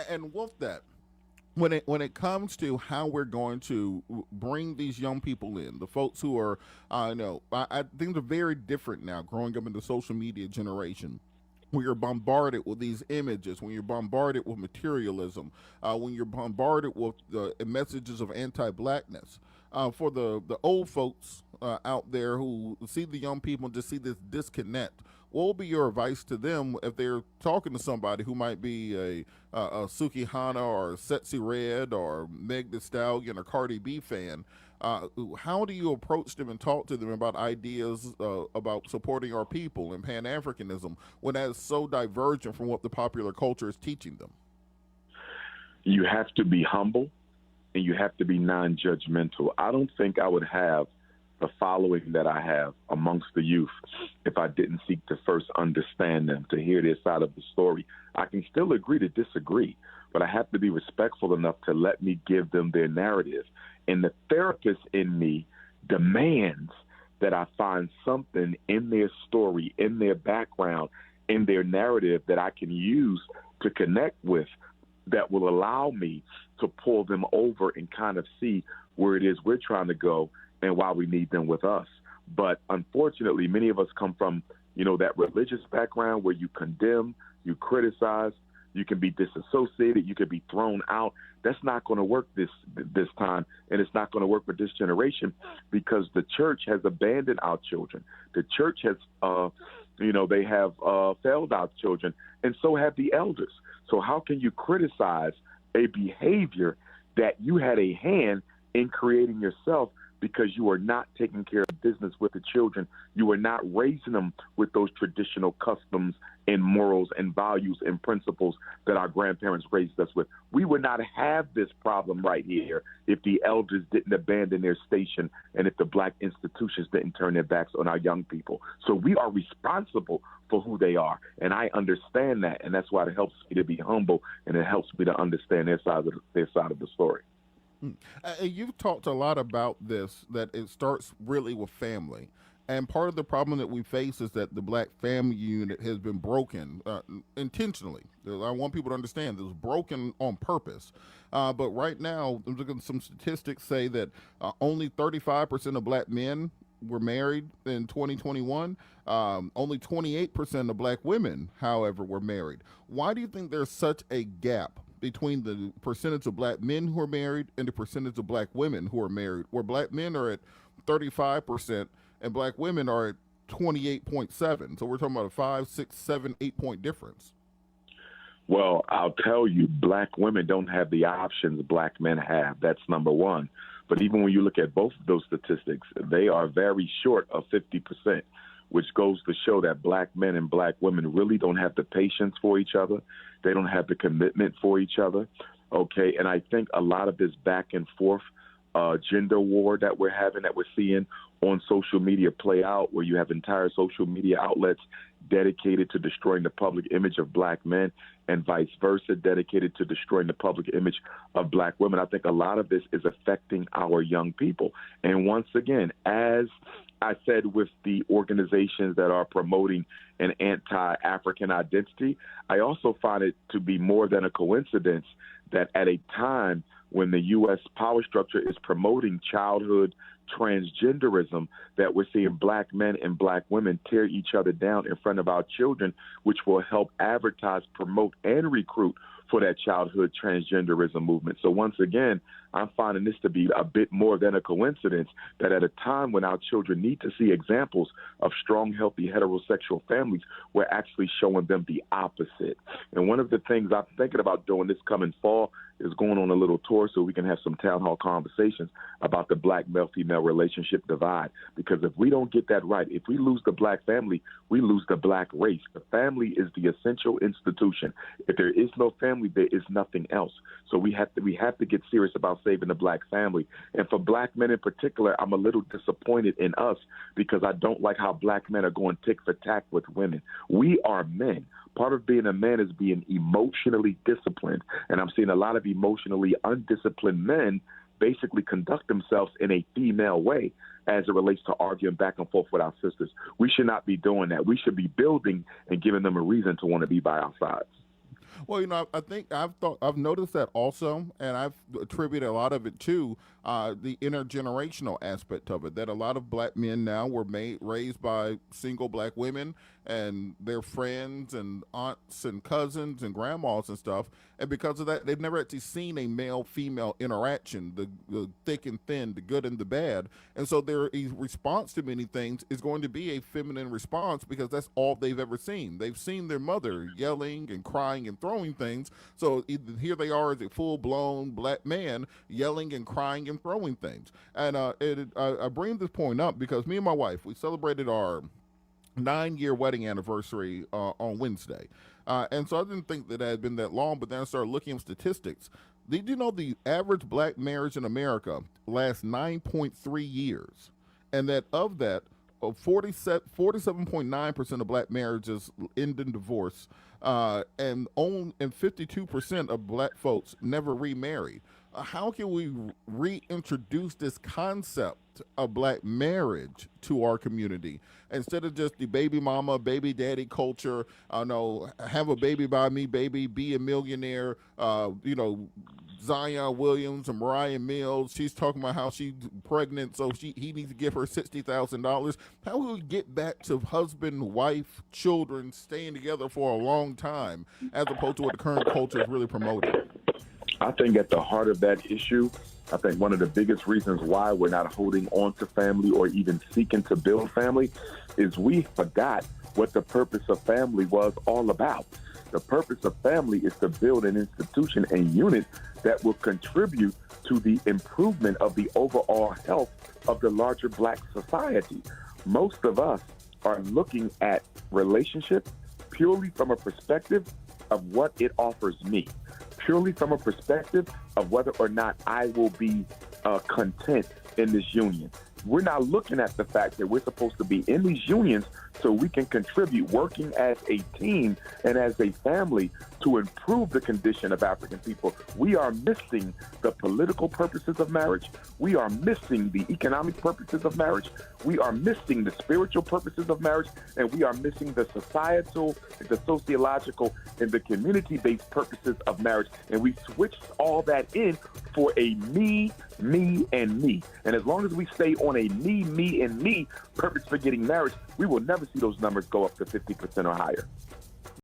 And with that, when it comes to how we're going to bring these young people in, the folks who are, I think they're very different now. Growing up in the social media generation, when you're bombarded with these images, when you're bombarded with materialism, when you're bombarded with the messages of anti-blackness. For the old folks out there who see the young people and just see this disconnect, what will be your advice to them if they're talking to somebody who might be a SUKIHANA or Sexy Red or Meg Thee Stallion or Cardi B fan? How do you approach them and talk to them about ideas about supporting our people and Pan Africanism when that is so divergent from what the popular culture is teaching them? You have to be humble and you have to be non-judgmental. I don't think I would have the following that I have amongst the youth if I didn't seek to first understand them, to hear their side of the story. I can still agree to disagree, but I have to be respectful enough to let me give them their narrative. And the therapist in me demands that I find something in their story, in their background, in their narrative that I can use to connect with that will allow me to pull them over and kind of see where it is we're trying to go and why we need them with us. But unfortunately, many of us come from, that religious background where you condemn, you criticize, you can be disassociated, you can be thrown out. That's not going to work this time, and it's not going to work with this generation because the church has abandoned our children. The church has, they have failed our children, and so have the elders. So how can you criticize a behavior that you had a hand in creating yourself because you are not taking care of business with the children? You are not raising them with those traditional customs and morals and values and principles that our grandparents raised us with. We would not have this problem right here if the elders didn't abandon their station and if the black institutions didn't turn their backs on our young people. So we are responsible for who they are, and I understand that, and that's why it helps me to be humble and it helps me to understand their side of the story. You've talked a lot about this, that it starts really with family. And part of the problem that we face is that the black family unit has been broken intentionally. I want people to understand it was broken on purpose. But right now, I'm looking at some statistics say that only 35% of black men were married in 2021. Only 28% of black women, however, were married. Why do you think there's such a gap between the percentage of black men who are married and the percentage of black women who are married, where black men are at 35% and black women are at 28.7? So we're talking about a 5, 6, 7, 8 point difference. Well, I'll tell you, black women don't have the options black men have. That's number one. But even when you look at both of those statistics, they are very short of 50%, which goes to show that black men and black women really don't have the patience for each other. They don't have the commitment for each other. Okay. And I think a lot of this back and forth gender war that we're having, that we're seeing on social media play out, where you have entire social media outlets dedicated to destroying the public image of black men and vice versa, dedicated to destroying the public image of black women. I think a lot of this is affecting our young people. And once again, as I said with the organizations that are promoting an anti-African identity, I also find it to be more than a coincidence that at a time when the U.S. power structure is promoting childhood transgenderism, that we're seeing black men and black women tear each other down in front of our children, which will help advertise, promote, and recruit for that childhood transgenderism movement. So once again, I'm finding this to be a bit more than a coincidence that at a time when our children need to see examples of strong, healthy, heterosexual families, we're actually showing them the opposite. And one of the things I'm thinking about doing this coming fall is going on a little tour so we can have some town hall conversations about the black male-female relationship divide. Because if we don't get that right, if we lose the black family, we lose the black race. The family is the essential institution. If there is no family, there is nothing else. So we have to get serious about saving the black family. And for black men in particular, I'm a little disappointed in us because I don't like how black men are going tick for tack with women. We are men. Part of being a man is being emotionally disciplined. And I'm seeing a lot of emotionally undisciplined men basically conduct themselves in a female way as it relates to arguing back and forth with our sisters. We should not be doing that. We should be building and giving them a reason to want to be by our sides. Well, I think I've noticed that also, and I've attributed a lot of it to the intergenerational aspect of it. That a lot of black men now were raised by single black women and their friends and aunts and cousins and grandmas and stuff, and because of that, they've never actually seen a male-female interaction, the thick and thin, the good and the bad, and so their response to many things is going to be a feminine response because that's all they've ever seen. They've seen their mother yelling and crying and throwing things, so here they are as a full-blown black man yelling and crying and throwing things. And I bring this point up because me and my wife, we celebrated our 9-year wedding anniversary on Wednesday. And so I didn't think that it had been that long, but then I started looking at statistics. Did you know the average black marriage in America lasts 9.3 years? And that of that, 47.9% of black marriages end in divorce, and 52% of black folks never remarry. How can we reintroduce this concept of black marriage to our community instead of just the baby mama, baby daddy culture? Have a baby by me, baby, be a millionaire. Zion Williams and Mariah Mills, she's talking about how she's pregnant, so he needs to give her $60,000. How will we get back to husband, wife, children staying together for a long time, as opposed to what the current culture is really promoting? I think at the heart of that issue, I think one of the biggest reasons why we're not holding on to family or even seeking to build family is we forgot what the purpose of family was all about. The purpose of family is to build an institution and unit that will contribute to the improvement of the overall health of the larger black society. Most of us are looking at relationships purely from a perspective of what it offers me, purely from a perspective of whether or not I will be content in this union. We're not looking at the fact that we're supposed to be in these unions so we can contribute, working as a team and as a family to improve the condition of African people. We are missing the political purposes of marriage. We are missing the economic purposes of marriage. We are missing the spiritual purposes of marriage. And we are missing the societal, the sociological, and the community-based purposes of marriage. And we switched all that in for a me, and me. And as long as we stay on a me, and me purpose for getting married, we will never see those numbers go up to 50% or higher.